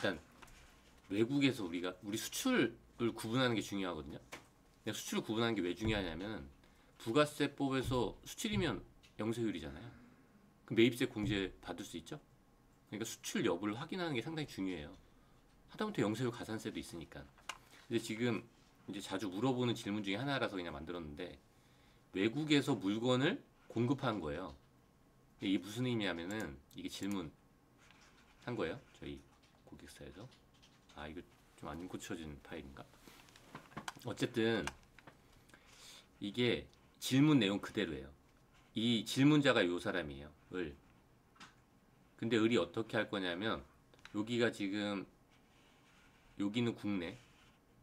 일단 외국에서 우리 수출을 구분하는 게 중요하거든요. 근데 수출을 구분하는 게 왜 중요하냐면 부가세법에서 수출이면 영세율이잖아요. 그럼 매입세 공제 받을 수 있죠? 그러니까 수출 여부를 확인하는 게 상당히 중요해요. 하다못해 영세율 가산세도 있으니까. 근데 지금 이제 자주 물어보는 질문 중에 하나라서 그냥 만들었는데 외국에서 물건을 공급한 거예요. 이게 무슨 의미냐면은 이게 질문 한 거예요. 저희 고객사에서. 아, 이거 좀 안 고쳐진 파일인가? 어쨌든 이게 질문 내용 그대로예요. 이 질문자가 요 사람이에요. 을. 근데 을이 어떻게 할 거냐면 여기가 지금 여기는 국내,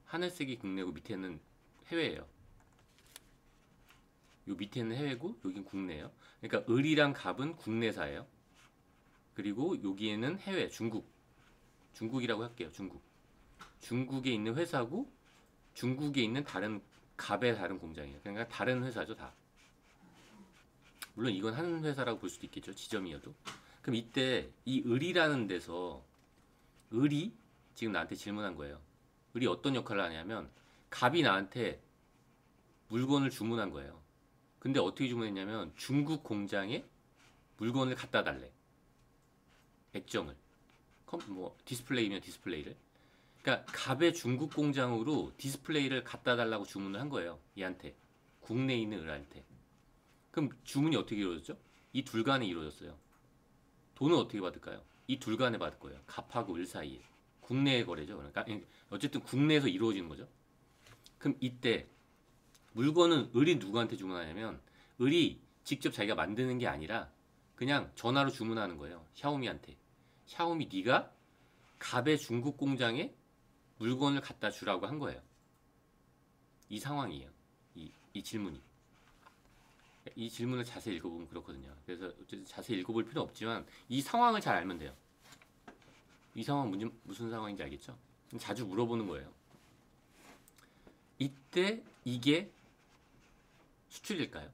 하늘색이 국내고 밑에는 해외예요. 요 밑에는 해외고 여긴 국내예요. 그러니까 을이랑 갑은 국내사예요. 그리고 여기에는 해외, 중국이라고 할게요. 중국에 있는 회사고 중국에 있는 갑의 다른 공장이에요. 그러니까 다른 회사죠, 다. 물론 이건 한 회사라고 볼 수도 있겠죠, 지점이어도. 그럼 이때 이 을이라는 데서 을이 지금 나한테 질문한 거예요. 을이 어떤 역할을 하냐면 갑이 나한테 물건을 주문한 거예요. 근데 어떻게 주문했냐면 중국 공장에 물건을 갖다 달래. 액정을. 뭐 디스플레이면 디스플레이를. 그러니까 갑의 중국 공장으로 디스플레이를 갖다 달라고 주문을 한 거예요. 얘한테. 국내에 있는 을한테. 그럼 주문이 어떻게 이루어졌죠? 이 둘 간에 이루어졌어요. 돈은 어떻게 받을까요? 이 둘 간에 받을 거예요. 갑하고 을 사이에. 국내의 거래죠. 그러니까 어쨌든 국내에서 이루어지는 거죠. 그럼 이때 물건은 을이 누구한테 주문하냐면 을이 직접 자기가 만드는 게 아니라 그냥 전화로 주문하는 거예요. 샤오미한테. 샤오미 네가 갑의 중국 공장에 물건을 갖다 주라고 한 거예요. 이 상황이에요. 이 질문이. 이 질문을 자세히 읽어보면 그렇거든요. 그래서 어쨌든 자세히 읽어볼 필요 없지만 이 상황을 잘 알면 돼요. 이 상황 무슨 상황인지 알겠죠? 자주 물어보는 거예요. 이때 이게 수출일까요?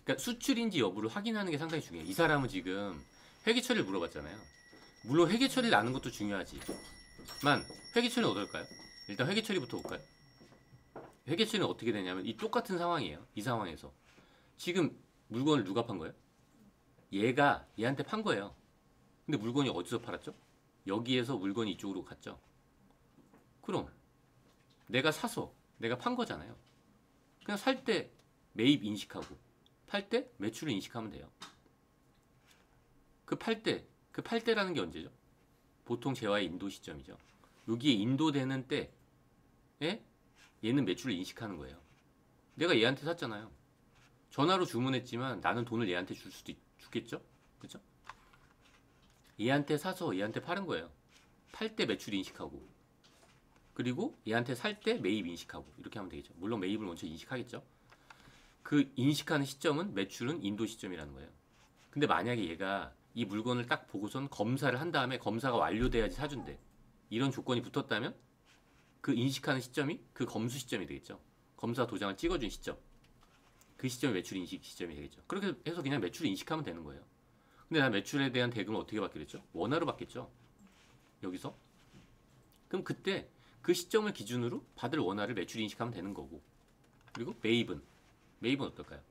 그러니까 수출인지 여부를 확인하는 게 상당히 중요해요. 이 사람은 지금 회계 처리를 물어봤잖아요. 물론 회계 처리를 아는 것도 중요하지만 회계 처리는 어떨까요? 일단 회계 처리부터 볼까요? 회계 처리는 어떻게 되냐면 이 똑같은 상황이에요. 이 상황에서 지금 물건을 누가 판 거예요? 얘가 얘한테 판 거예요. 근데 물건이 어디서 팔았죠? 여기에서 물건이 이쪽으로 갔죠. 그럼 내가 사서 내가 판 거잖아요. 그냥 살 때 매입 인식하고 팔 때 매출을 인식하면 돼요. 그 팔 때라는 게 언제죠? 보통 재화의 인도 시점이죠. 여기에 인도되는 때에 얘는 매출을 인식하는 거예요. 내가 얘한테 샀잖아요. 전화로 주문했지만 나는 돈을 얘한테 주겠죠? 그쵸? 얘한테 사서 얘한테 파는 거예요. 팔 때 매출 인식하고 그리고 얘한테 살 때 매입 인식하고 이렇게 하면 되겠죠. 물론 매입을 먼저 인식하겠죠. 그 인식하는 시점은 매출은 인도 시점이라는 거예요. 근데 만약에 얘가 이 물건을 딱 보고선 검사를 한 다음에 검사가 완료돼야지 사준대. 이런 조건이 붙었다면 그 인식하는 시점이 그 검수 시점이 되겠죠. 검사 도장을 찍어준 시점. 그 시점이 매출 인식 시점이 되겠죠. 그렇게 해서 그냥 매출 인식하면 되는 거예요. 근데 나 매출에 대한 대금을 어떻게 받기로 했죠? 원화로 받겠죠. 여기서. 그럼 그때 그 시점을 기준으로 받을 원화를 매출 인식하면 되는 거고. 그리고 매입은 어떨까요?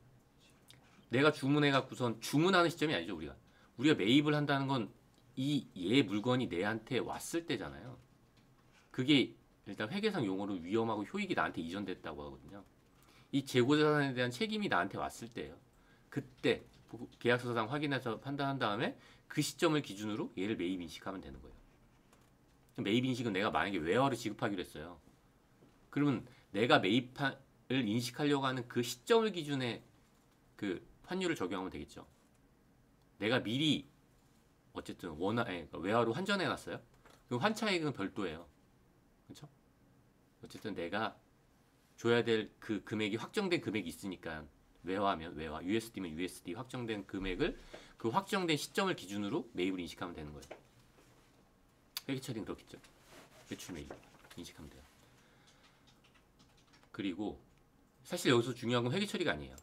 내가 주문해갖고선 주문하는 시점이 아니죠. 우리가 매입을 한다는 건 얘 물건이 내한테 왔을 때잖아요. 그게 일단 회계상 용어로 위험하고 효익이 나한테 이전됐다고 하거든요. 이 재고자산에 대한 책임이 나한테 왔을 때예요. 그때 계약서상 확인해서 판단한 다음에 그 시점을 기준으로 얘를 매입 인식하면 되는 거예요. 매입 인식은 내가 만약에 웨어를 지급하기로 했어요. 그러면 내가 매입을 인식하려고 하는 그 시점을 기준에 그 환율을 적용하면 되겠죠. 내가 미리 어쨌든 웨어로 환전해 놨어요. 그럼 환차액은 별도예요. 그렇죠? 어쨌든 내가 줘야 될 그 금액이 확정된 금액이 있으니까 외화하면 외화, USD면 USD 확정된 금액을 그 확정된 시점을 기준으로 매입을 인식하면 되는 거예요. 회계 처리는 그렇겠죠. 매출 매입 인식하면 돼요. 그리고 사실 여기서 중요한 건 회계 처리가 아니에요.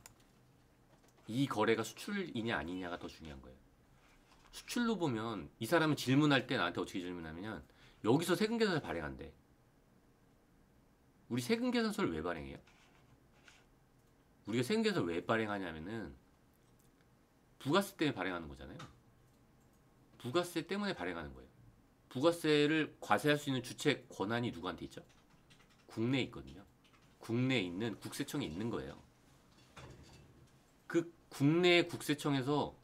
이 거래가 수출이냐 아니냐가 더 중요한 거예요. 수출로 보면 이 사람은 질문할 때 나한테 어떻게 질문하면 여기서 세금계산서 발행한대. 우리 세금계산서를 왜 발행해요? 우리가 세금계산서를 왜 발행하냐면은 부가세 때문에 발행하는 거잖아요. 부가세 때문에 발행하는 거예요. 부가세를 과세할 수 있는 주체 권한이 누구한테 있죠? 국내에 있거든요. 국내에 있는 국세청에 있는 거예요. 그 국내 국세청에서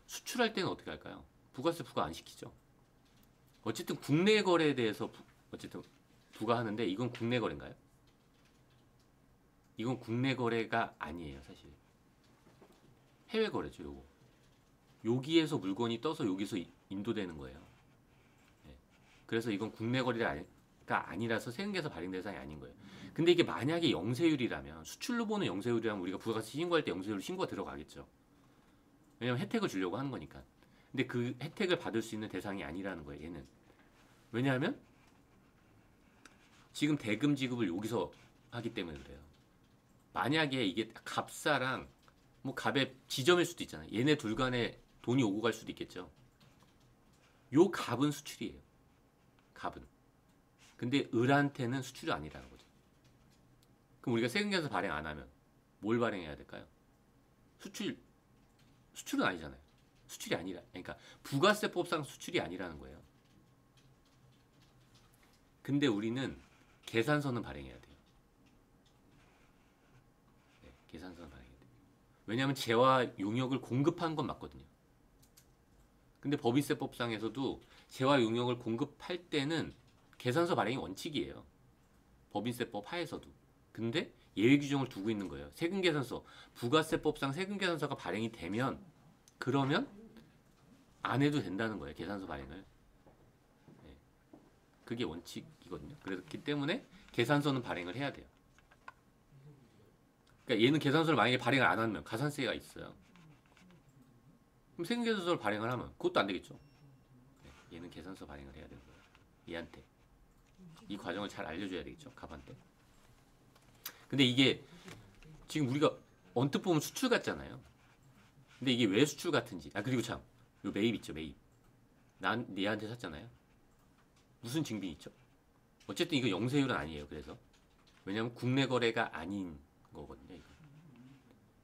수출할 때는 어떻게 할까요? 부가세 부과 안 시키죠. 어쨌든 국내 거래에 대해서 어쨌든 부과하는데 이건 국내 거래인가요? 이건 국내 거래가 아니에요, 사실. 해외 거래죠, 요거. 여기에서 물건이 떠서 여기서 인도되는 거예요. 네. 그래서 이건 국내 거래가 아니라서 세금계에서 발행 대상이 아닌 거예요. 근데 이게 만약에 영세율이라면, 수출로 보는 영세율이라면 우리가 부가세 신고할 때 영세율 신고가 들어가겠죠. 왜냐면 혜택을 주려고 하는 거니까. 근데 그 혜택을 받을 수 있는 대상이 아니라는 거예요, 얘는. 왜냐하면 지금 대금 지급을 여기서 하기 때문에 그래요. 만약에 이게 갑사랑 뭐 갑의 지점일 수도 있잖아요. 얘네 둘 간에 돈이 오고 갈 수도 있겠죠. 요 갑은 수출이에요. 갑은. 근데 을한테는 수출이 아니라는 거죠. 그럼 우리가 세금계산서 발행 안 하면 뭘 발행해야 될까요? 수출은 아니잖아요. 수출이 아니라, 그러니까 부가세법상 수출이 아니라는 거예요. 근데 우리는 계산서는 발행해야 돼요. 네, 계산서는 발행해야 돼요. 왜냐하면 재화 용역을 공급한 건 맞거든요. 근데 법인세법상에서도 재화 용역을 공급할 때는 계산서 발행이 원칙이에요. 법인세법 하에서도. 근데 예외 규정을 두고 있는 거예요. 세금계산서, 부가세법상 세금계산서가 발행이 되면 그러면 안 해도 된다는 거예요. 계산서 발행을. 네. 그게 원칙이거든요. 그렇기 때문에 계산서는 발행을 해야 돼요. 그러니까 얘는 계산서를 만약에 발행을 안 하면 가산세가 있어요. 그럼 세금계산서를 발행을 하면 그것도 안 되겠죠. 네. 얘는 계산서 발행을 해야 되는 거예요. 얘한테. 이 과정을 잘 알려줘야 되겠죠. 갑한테. 근데 이게 지금 우리가 언뜻 보면 수출 같잖아요. 근데 이게 왜 수출 같은지. 그리고 참, 요 매입 있죠, 매입. 난 얘한테 샀잖아요. 무슨 증빙이 있죠? 어쨌든 이거 영세율은 아니에요. 그래서 왜냐하면 국내 거래가 아닌 거거든요. 이거.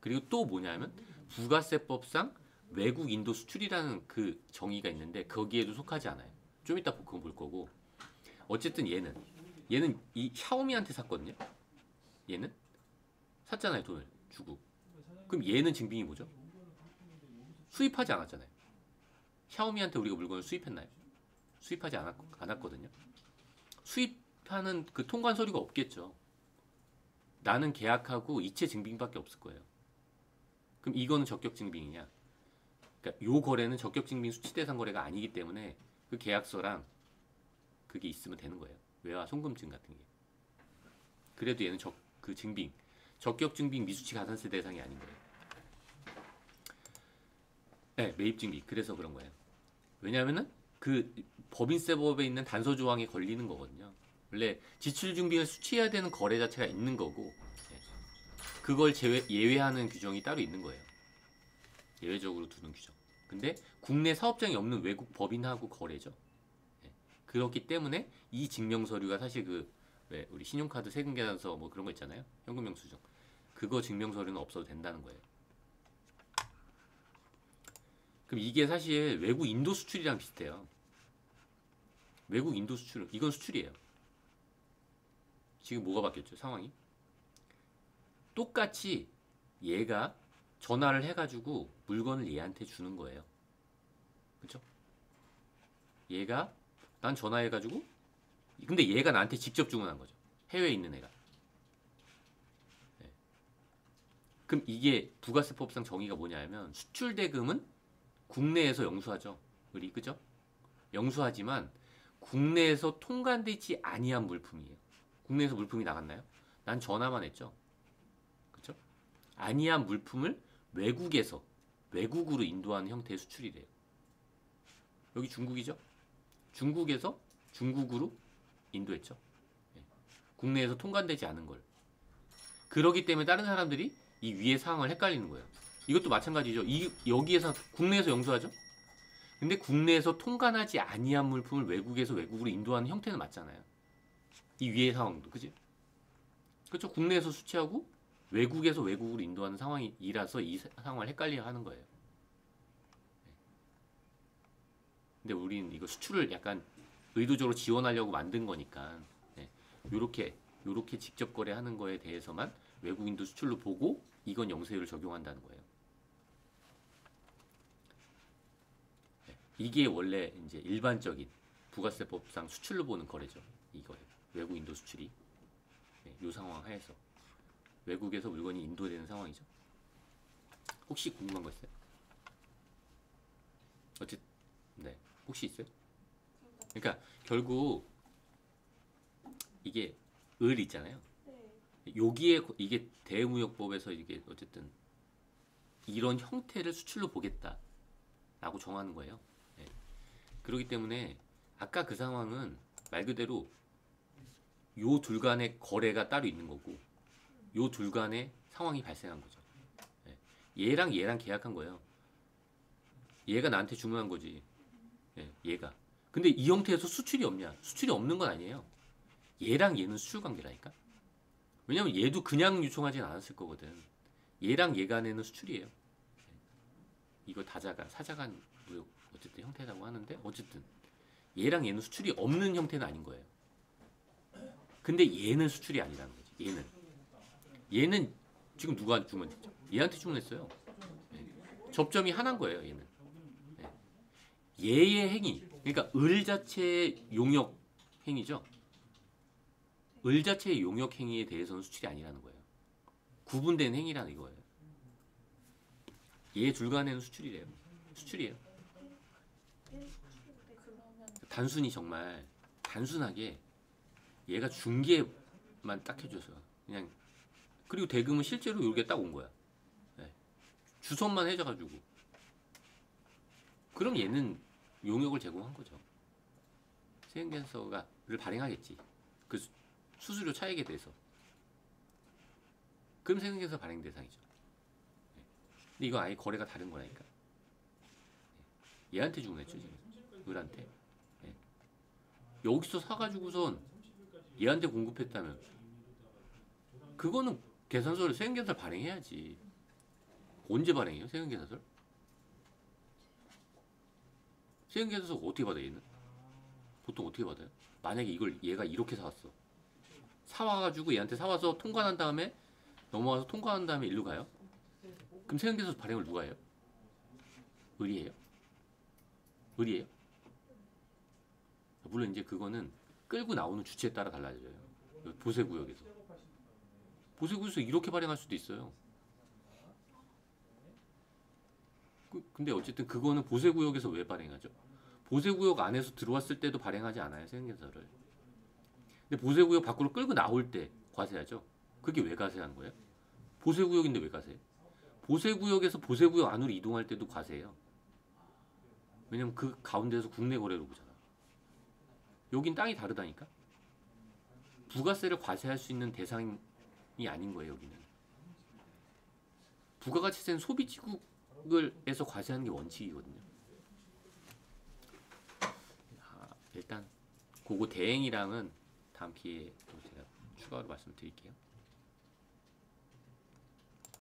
그리고 또 뭐냐면 부가세법상 외국 인도 수출이라는 그 정의가 있는데 거기에도 속하지 않아요. 좀 이따 그거 볼 거고. 어쨌든 얘는 이 샤오미한테 샀거든요. 얘는 샀잖아요, 돈을 주고. 그럼 얘는 증빙이 뭐죠? 수입하지 않았잖아요. 샤오미한테 우리가 물건을 수입했나요? 수입하지 않았거든요. 수입하는 그 통관 서류가 없겠죠. 나는 계약하고 이체 증빙밖에 없을 거예요. 그럼 이거는 적격 증빙이냐? 그러니까 요 거래는 적격 증빙 수치 대상 거래가 아니기 때문에 그 계약서랑 그게 있으면 되는 거예요. 외화 송금증 같은 게. 그래도 얘는 그 증빙, 적격 증빙 미수치 가산세 대상이 아닌 거예요. 네, 매입 증빙. 그래서 그런 거예요. 왜냐하면은 그 법인세법에 있는 단서 조항에 걸리는 거거든요. 원래 지출 증빙을 수취해야 되는 거래 자체가 있는 거고, 네. 그걸 예외하는 규정이 따로 있는 거예요. 예외적으로 두는 규정. 근데 국내 사업장이 없는 외국 법인하고 거래죠. 네. 그렇기 때문에 이 증명 서류가 사실 왜 우리 신용카드 세금계산서 뭐 그런 거 있잖아요. 현금영수증. 그거 증명 서류는 없어도 된다는 거예요. 그럼 이게 사실 외국 인도 수출이랑 비슷해요. 외국 인도 수출, 이건 수출이에요. 지금 뭐가 바뀌었죠? 상황이. 똑같이 얘가 전화를 해가지고 물건을 얘한테 주는 거예요. 그쵸? 얘가 난 전화해가지고 근데 얘가 나한테 직접 주문한 거죠. 해외에 있는 애가. 네. 그럼 이게 부가세법상 정의가 뭐냐면 수출 대금은 국내에서 영수하죠. 우리 그죠? 영수하지만 국내에서 통관되지 아니한 물품이에요. 국내에서 물품이 나갔나요? 난 전화만 했죠. 그죠? 아니한 물품을 외국으로 인도하는 형태의 수출이래요. 여기 중국이죠? 중국에서 중국으로 인도했죠. 네. 국내에서 통관되지 않은 걸. 그러기 때문에 다른 사람들이 이 위의 사항을 헷갈리는 거예요. 이것도 마찬가지죠. 여기에서 국내에서 영수하죠. 근데 국내에서 통관하지 아니한 물품을 외국에서 외국으로 인도하는 형태는 맞잖아요. 이 위의 상황도 그지? 그렇죠. 국내에서 수취하고 외국에서 외국으로 인도하는 상황이라서 이 상황을 헷갈려 하는 거예요. 근데 우리는 이거 수출을 약간 의도적으로 지원하려고 만든 거니까 요렇게 직접 거래하는 거에 대해서만 외국인도 수출로 보고 이건 영세율을 적용한다는 거예요. 이게 원래 이제 일반적인 부가세법상 수출로 보는 거래죠. 이거예요. 외국인도 수출이 이 상황 하에서 외국에서 물건이 인도되는 상황이죠. 혹시 궁금한 거 있어요? 네, 혹시 있어요? 그러니까 결국 이게 을 있잖아요. 여기에 이게 대무역법에서 이게 어쨌든 이런 형태를 수출로 보겠다라고 정하는 거예요. 네. 그렇기 때문에 아까 그 상황은 말 그대로 요 둘 간의 거래가 따로 있는 거고 요 둘 간의 상황이 발생한 거죠. 네. 얘랑 계약한 거예요. 얘가 나한테 주문한 거지. 네, 얘가. 근데 이 형태에서 수출이 없냐? 수출이 없는 건 아니에요. 얘랑 얘는 수출 관계라니까. 왜냐면 얘도 그냥 유통하진 않았을 거거든. 얘랑 얘 간에는 수출이에요. 이거 다자간 사자간 무역 어쨌든 형태라고 하는데 어쨌든 얘랑 얘는 수출이 없는 형태는 아닌 거예요. 근데 얘는 수출이 아니라는 거지. 얘는 지금 누가 주문했죠? 얘한테 주문했어요. 접점이 하나인 거예요. 얘는 얘의 행위, 그러니까 을 자체의 용역 행위죠. 을 자체의 용역 행위에 대해서는 수출이 아니라는 거예요. 구분된 행위라는 이거예요. 얘 둘 간에는 수출이래요. 수출이에요. 단순히 정말 단순하게 얘가 중개만 딱 해줘서 그냥 그리고 대금은 실제로 이렇게 딱 온 거야. 네. 주선만 해줘가지고 그럼 얘는 용역을 제공한 거죠. 세금계산서를 발행하겠지. 그 수수료 차익에 대해서. 그럼 세금계산서 발행 대상이죠. 네. 근데 이거 아예 거래가 다른 거라니까. 네. 얘한테 주문했죠 지금. 을한테. 네. 여기서 사가지고선 얘한테 공급했다면 그거는 계산서를 세금계산서 발행해야지. 언제 발행해요 세금계산서? 세금계산서 어떻게 받아요 얘는? 보통 어떻게 받아요? 만약에 이걸 얘가 이렇게 사왔어. 사와가지고 얘한테 사와서 통관한 다음에 넘어와서 통관한 다음에 일로 가요? 그럼 세금계산서 발행을 누가 해요? 을이에요? 을이에요? 물론 이제 그거는 끌고 나오는 주체에 따라 달라져요. 보세구역에서. 보세구역에서 이렇게 발행할 수도 있어요. 근데 어쨌든 그거는 보세구역에서 왜 발행하죠? 보세구역 안에서 들어왔을 때도 발행하지 않아요 세금계산서를. 근데 보세구역 밖으로 끌고 나올 때 과세하죠. 그게 왜 과세하는 거예요? 보세구역인데 왜 과세해? 보세구역에서 보세구역 안으로 이동할 때도 과세해요. 왜냐면 그 가운데서 국내 거래로 보잖아. 여긴 땅이 다르다니까. 부가세를 과세할 수 있는 대상이 아닌 거예요 여기는. 부가가치세는 소비지국에서 과세하는 게 원칙이거든요. 일단 그거 대행이랑은 다음 기회에 제가 추가로 말씀드릴게요.